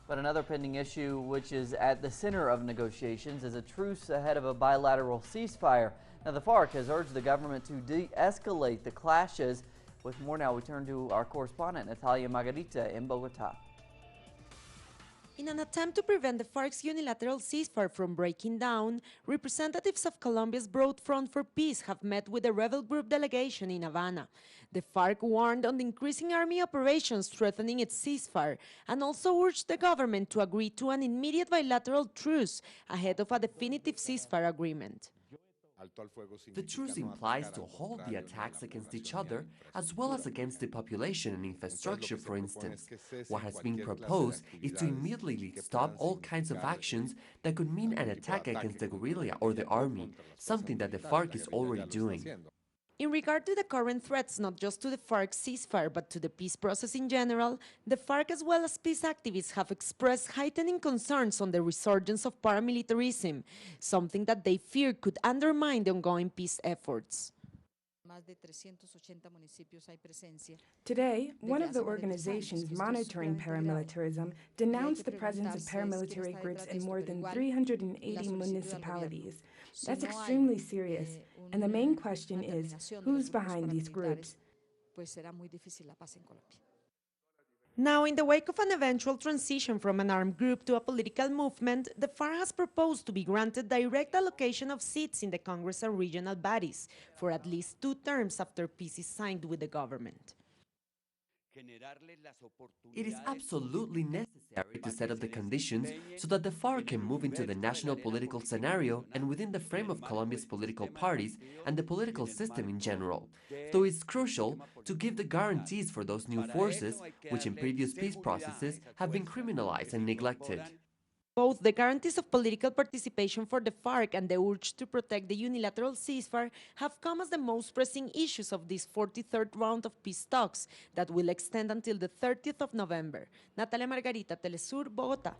But another pending issue, which is at the center of negotiations, is a truce ahead of a bilateral ceasefire. Now, the FARC has urged the government to de-escalate the clashes. With more now, we turn to our correspondent, Natalia Margarita in Bogota. In an attempt to prevent the FARC's unilateral ceasefire from breaking down, representatives of Colombia's Broad Front for Peace have met with the rebel group delegation in Havana. The FARC warned on the increasing army operations threatening its ceasefire and also urged the government to agree to an immediate bilateral truce ahead of a definitive ceasefire agreement. The truce implies to halt the attacks against each other, as well as against the population and infrastructure, for instance. What has been proposed is to immediately stop all kinds of actions that could mean an attack against the guerrilla or the army, something that the FARC is already doing. In regard to the current threats, not just to the FARC ceasefire, but to the peace process in general, the FARC as well as peace activists have expressed heightening concerns on the resurgence of paramilitarism, something that they fear could undermine the ongoing peace efforts. Today, one of the organizations monitoring paramilitarism denounced the presence of paramilitary groups in more than 380 municipalities. That's extremely serious, and the main question is, who's behind these groups? Now, in the wake of an eventual transition from an armed group to a political movement, the FARC has proposed to be granted direct allocation of seats in the Congress and regional bodies for at least 2 terms after peace is signed with the government. It is absolutely necessary to set up the conditions so that the FARC can move into the national political scenario and within the frame of Colombia's political parties and the political system in general. So it's crucial to give the guarantees for those new forces, which in previous peace processes have been criminalized and neglected. Both the guarantees of political participation for the FARC and the urge to protect the unilateral ceasefire have come as the most pressing issues of this 43rd round of peace talks that will extend until the 30th of November. Natalia Margarita, Telesur, Bogotá.